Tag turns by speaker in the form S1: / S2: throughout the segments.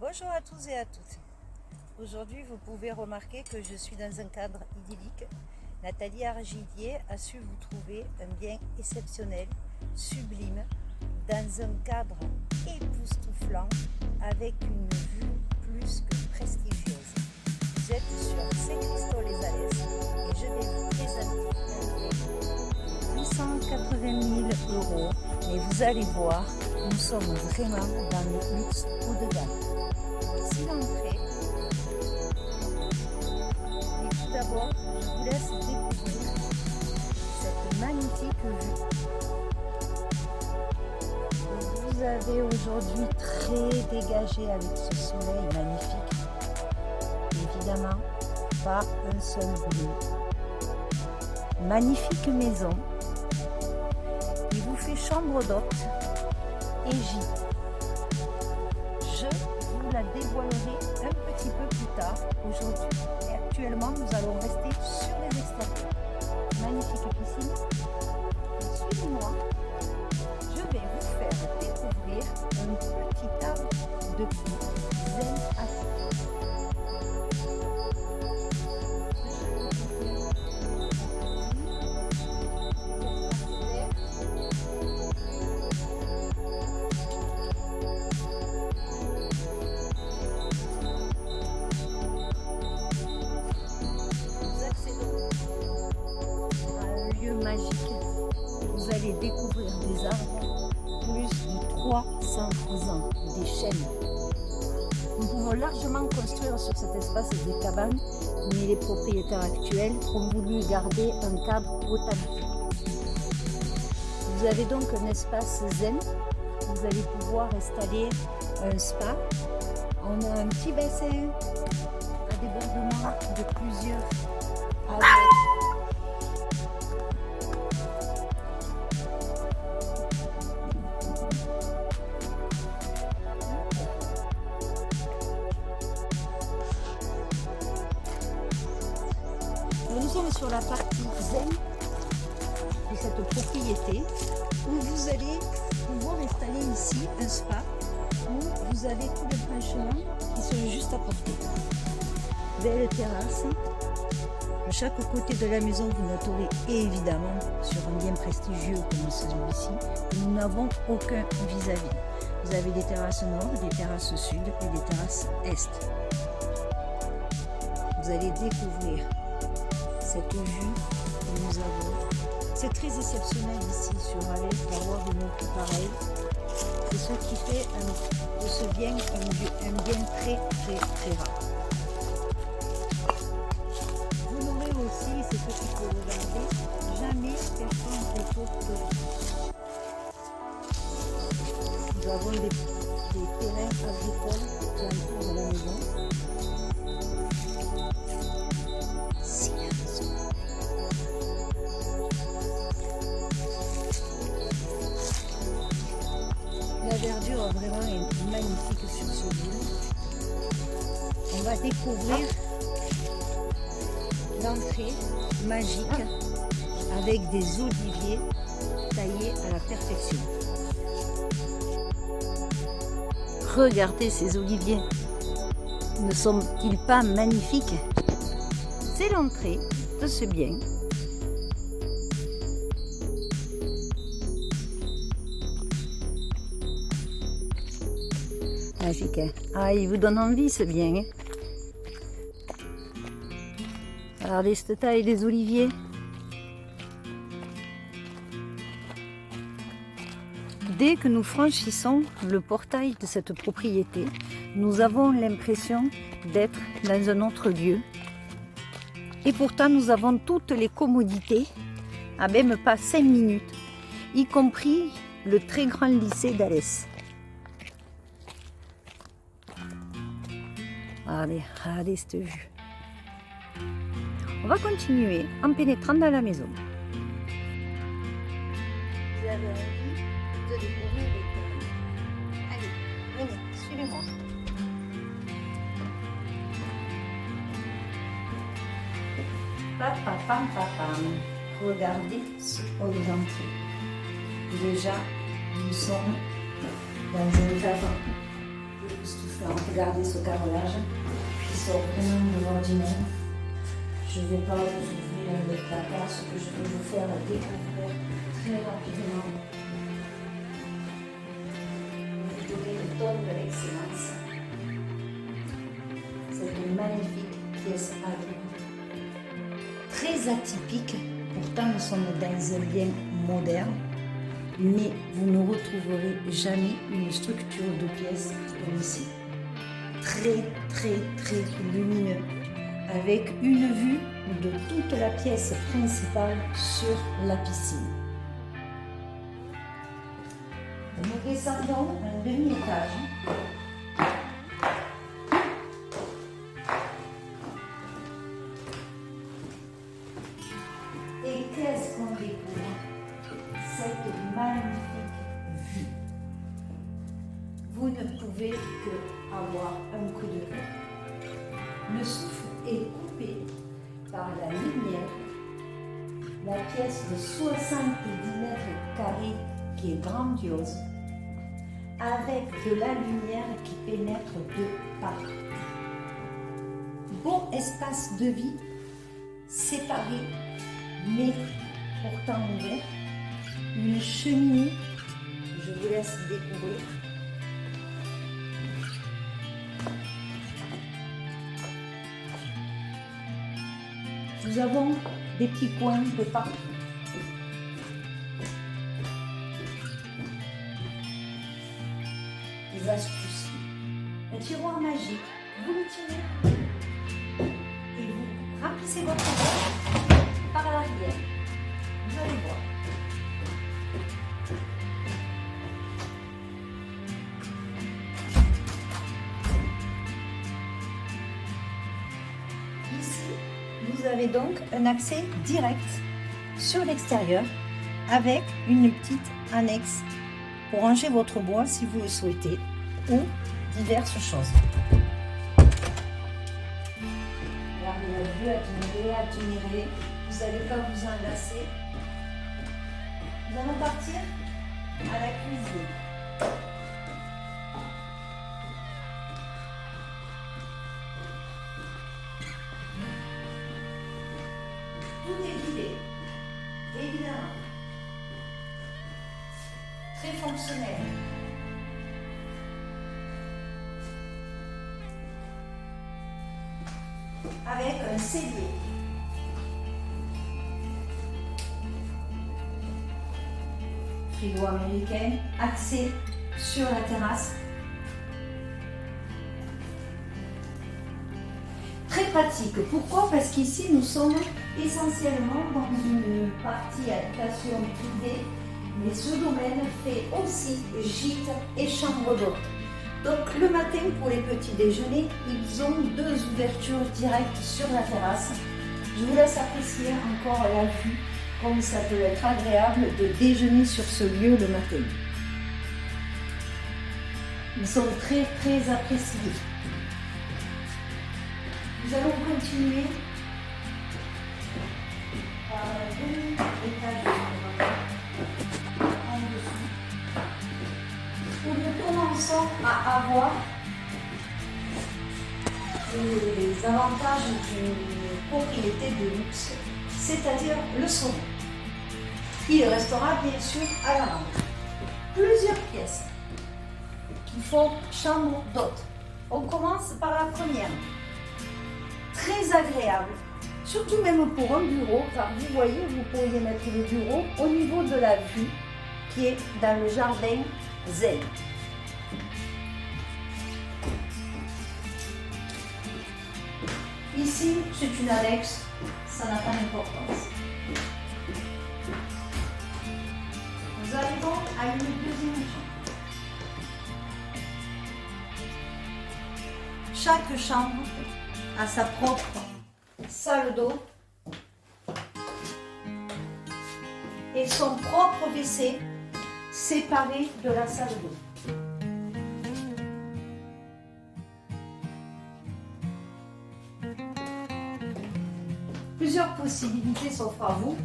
S1: Bonjour à tous et à toutes. Aujourd'hui, vous pouvez remarquer que je suis dans un cadre idyllique. Nathalie Argidier a su vous trouver un bien exceptionnel, sublime, dans un cadre époustouflant, avec une vue plus que prestigieuse. Vous êtes sur Saint-Christo-les-Alès et je vais vous présenter un bien 880 000 €. Et vous allez voir, nous sommes vraiment dans le luxe haut de gamme. Voici l'entrée. Et tout d'abord, je vous laisse découvrir cette magnifique vue. Vous avez aujourd'hui très dégagé avec ce soleil magnifique. Évidemment, pas un seul bleu. Magnifique maison. Il vous fait chambre d'hôte et gîte. Je vous la dévoilerai un petit peu plus tard aujourd'hui. Et actuellement, nous allons rester sur les extérieurs. Magnifique piscine. Suivez-moi. Je vais vous faire découvrir un petit arbre de pluie zen africain. Magique. Vous allez découvrir des arbres plus de 300 ans, des chênes. Nous pouvons largement construire sur cet espace des cabanes, mais les propriétaires actuels ont voulu garder un cadre botanique. Vous avez donc un espace zen. Vous allez pouvoir installer un spa. On a un petit bassin à débordement de plusieurs Nous sommes sur la partie zen de cette propriété où vous allez pouvoir installer ici un spa où vous avez tous les branchements qui sont juste à portée. Belle terrasse. De chaque côté de la maison, vous noterez évidemment sur un bien prestigieux comme celui-ci, nous n'avons aucun vis-à-vis. Vous avez des terrasses nord, des terrasses sud et des terrasses est. Vous allez découvrir cette vue que nous avons. C'est très exceptionnel ici sur Alès d'avoir une vue pareille. C'est ce qui fait de ce bien un bien très rare. Vous n'aurez aussi, c'est ce qu'il faut regarder, jamais personne autour de vous. Nous avons des terrains agricoles qui entourent la maison. La verdure vraiment est magnifique sur ce lieu. On va découvrir l'entrée magique avec des oliviers taillés à la perfection. Regardez ces oliviers. Ne sont-ils pas magnifiques? C'est l'entrée de ce bien. Magique, hein? Ah, il vous donne envie ce bien. Hein? Regardez cette taille des oliviers. Dès que nous franchissons le portail de cette propriété, nous avons l'impression d'être dans un autre lieu. Et pourtant, nous avons toutes les commodités, à même pas 5 minutes, y compris le très grand lycée d'Alès. Regardez cette vue. On va continuer en pénétrant dans la maison. Vous avez envie de découvrir les terrains. Allez, venez, suivez-moi. Pam. Regardez ce hall d'entrée. Déjà, nous sommes dans un cadre époustouflant. garder ce carrelage qui sort vraiment de l'ordinaire. Je ne vais pas vous ouvrir le placard, ce que je vais vous faire découvrir très rapidement. Vous donner le ton de l'excellence. Cette magnifique pièce à vie. Très atypique, pourtant nous sommes dans un bien moderne, mais vous ne retrouverez jamais une structure de pièce comme ici. Très lumineux, avec une vue de toute la pièce principale sur la piscine. Nous descendons un demi-étage. Et qu'est-ce qu'on découvre? Cette magnifique vue. Vous ne pouvez que avoir un coup de cœur. Le souffle est coupé par la lumière. La pièce de 70 mètres carrés qui est grandiose, avec de la lumière qui pénètre de partout. Bon espace de vie, séparé, mais pourtant ouvert. Une cheminée, je vous laisse découvrir. Nous avons des petits coins de partout. Des astuces. Un tiroir magique, vous le tirez et vous remplissez votre verre par l'arrière. Vous allez voir. Ici, vous avez donc un accès direct sur l'extérieur avec une petite annexe pour ranger votre bois si vous le souhaitez ou diverses choses. Regardez la vue, admirez, vous n'allez pas vous enlacer. Nous allons partir à la cuisine. Tout est guidé, évidemment. Très fonctionnel. Avec un cellier. Frigo américain, axé sur la terrasse. Très pratique. Pourquoi? Parce qu'ici nous sommes essentiellement dans une partie habitation privée, mais ce domaine fait aussi gîte et chambre d'hôte. Donc le matin pour les petits déjeuners, ils ont deux ouvertures directes sur la terrasse. Je vous laisse apprécier encore la vue, comme ça peut être agréable de déjeuner sur ce lieu le matin. Ils sont très appréciés. Nous allons continuer par un demi-étage en dessous, où nous commençons à avoir les avantages d'une propriété de luxe, c'est-à-dire le sauna. Il restera bien sûr à la lampe. Plusieurs pièces qui font chambre d'hôte. On commence par la première. Très agréable, surtout même pour un bureau, car vous voyez, vous pourriez mettre le bureau au niveau de la vue qui est dans le jardin zen. Ici, c'est une annexe, ça n'a pas d'importance. Nous arrivons à une deuxième chambre. Chaque chambre a sa propre salle d'eau et son propre WC séparé de la salle d'eau. Plusieurs possibilités s'offrent à vous.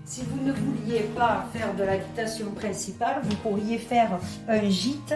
S1: Si vous ne vouliez pas faire de l'habitation principale, vous pourriez faire un gîte.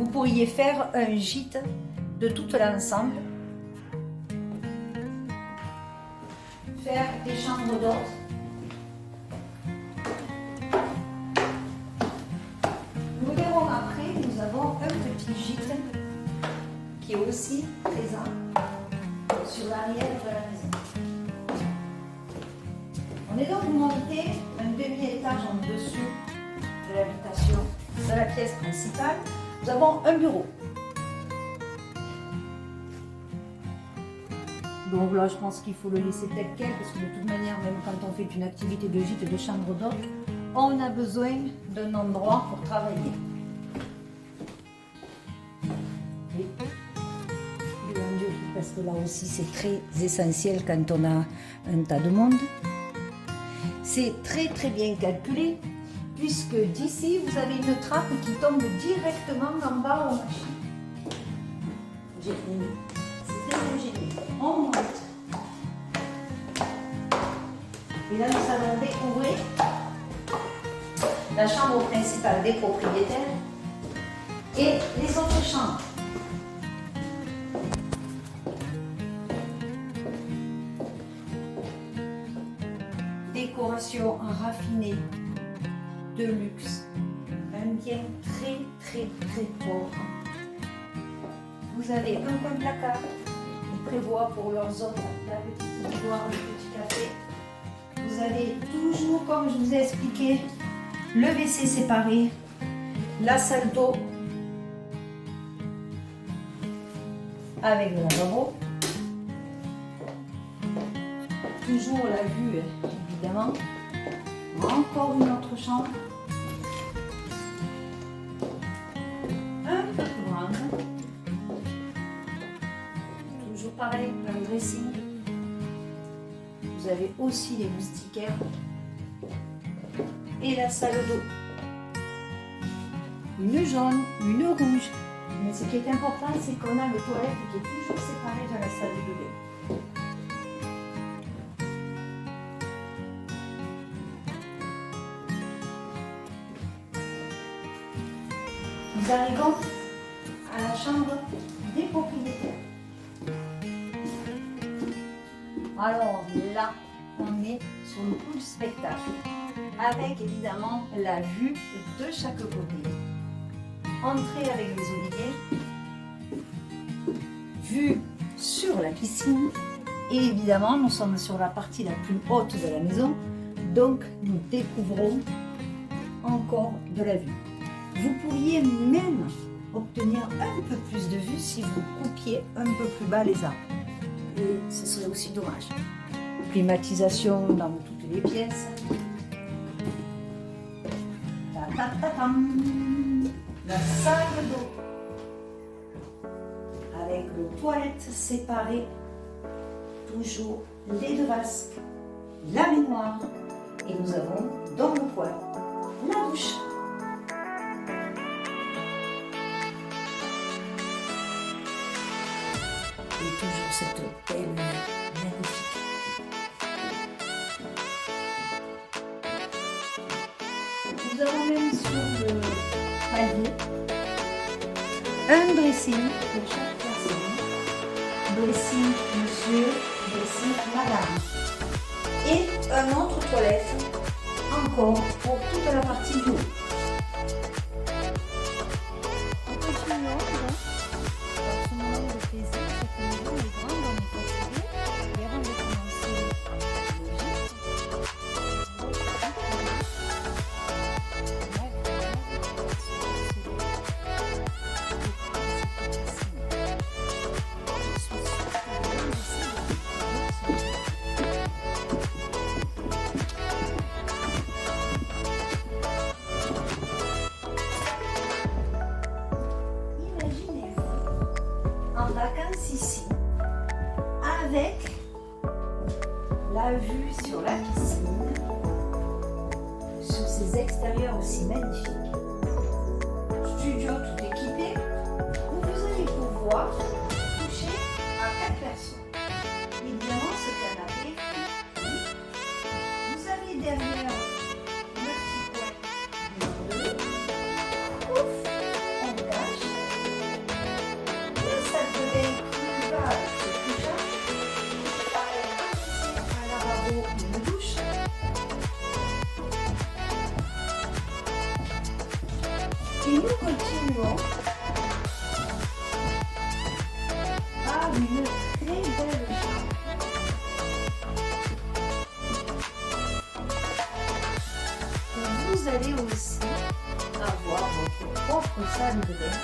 S1: vous pourriez faire un gîte de tout l'ensemble. Faire des chambres d'hôtes. Nous verrons après, nous avons un petit gîte qui est aussi présent sur l'arrière de la maison. On est donc monté un demi-étage en dessous de l'habitation, de la pièce principale. Nous avons un bureau. Donc là, je pense qu'il faut le laisser tel quel, parce que de toute manière, même quand on fait une activité de gîte de chambre d'hôte, on a besoin d'un endroit pour travailler. Et parce que là aussi, c'est très essentiel quand on a un tas de monde. C'est très très bien calculé, puisque d'ici, vous avez une trappe qui tombe directement en bas aux machines. C'est très génial. On monte. Et là, nous allons découvrir la chambre principale des propriétaires et les autres chambres. Décoration raffinée, de luxe, un bien très très très pauvre. Vous avez un coin placard, ils prévoient pour leurs hôtes la petite bouilloire, le petit café. Vous avez toujours, comme je vous ai expliqué, le WC séparé, la salle d'eau avec le lavabo. Toujours la vue, évidemment. Encore une autre chambre. Un peu plus grande. Toujours pareil, un dressing. Vous avez aussi les moustiquaires. Et la salle d'eau. Une jaune, une rouge. Mais ce qui est important, c'est qu'on a le toilette qui est toujours séparé de la salle de bain. Nous arrivons à la chambre des propriétaires. Alors là, on est sur le coup du spectacle, avec évidemment la vue de chaque côté. Entrée avec les oliviers, vue sur la piscine, et évidemment nous sommes sur la partie la plus haute de la maison, donc nous découvrons encore de la vue. Vous pourriez même obtenir un peu plus de vue si vous coupiez un peu plus bas les arbres. Et ce serait aussi dommage. Climatisation dans toutes les pièces. La salle d'eau. Avec le toilette séparé. Toujours les deux vasques. La baignoire. Et nous avons dans le coin la douche. Et toujours cette belle magnifique. Nous avons même sur le palier un dressing pour chaque personne. Dressing monsieur, dressing madame. Et un autre toilette encore pour toute la partie du haut. Vacances ici, avec la vue sur la piscine, sur ces extérieurs aussi magnifiques. Studio tout équipé, où vous allez pouvoir coucher à 4 personnes. Évidemment, ce canapé, vous avez derrière le petit coin bleu, ouf, on cache. continuons par une très belle chambre. Vous allez aussi avoir votre propre salle de bain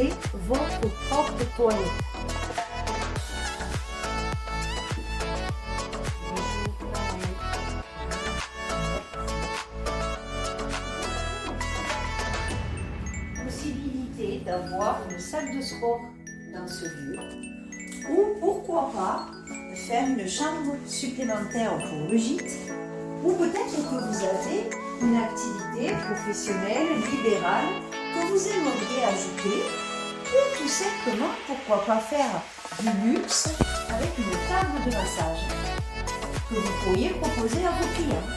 S1: et votre propre toilette. Possibilité d'avoir une salle de sport dans ce lieu, ou pourquoi pas faire une chambre supplémentaire pour le gîte, ou peut-être que vous avez une activité professionnelle, libérale, que vous aimeriez ajouter, ou tout simplement, pourquoi pas faire du luxe avec une table de massage que vous pourriez proposer à vos clients.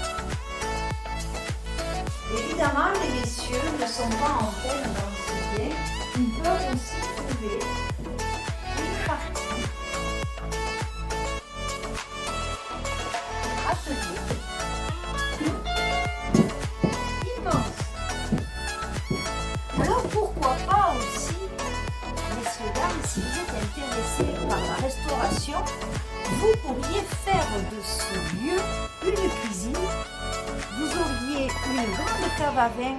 S1: Évidemment, les messieurs ne sont pas en peine dans ce bien, ils peuvent aussi trouver une partie atelier immense. Alors pourquoi pas aussi, messieurs, dames, si vous êtes intéressés par la restauration, vous pourriez faire de ce lieu une cuisine. Vous auriez une grande cave à vin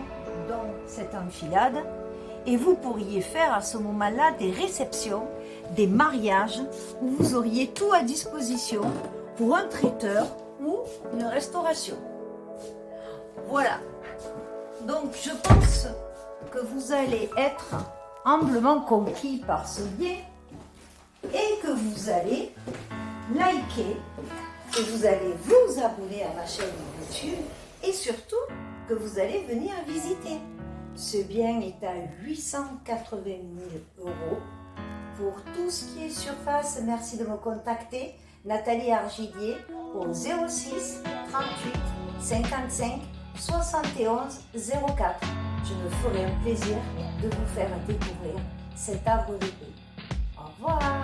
S1: dans cette enfilade et vous pourriez faire à ce moment-là des réceptions, des mariages où vous auriez tout à disposition pour un traiteur ou une restauration. Voilà. Donc je pense que vous allez être amplement conquis par ce bien et que vous allez liker, que vous allez vous abonner à ma chaîne YouTube et surtout que vous allez venir visiter. Ce bien est à 880 000 € pour tout ce qui est surface. Merci de me contacter, Nathalie Argillier, au 06 38 55 71 04. Je me ferai un plaisir de vous faire découvrir cet arbre de paix. Au revoir.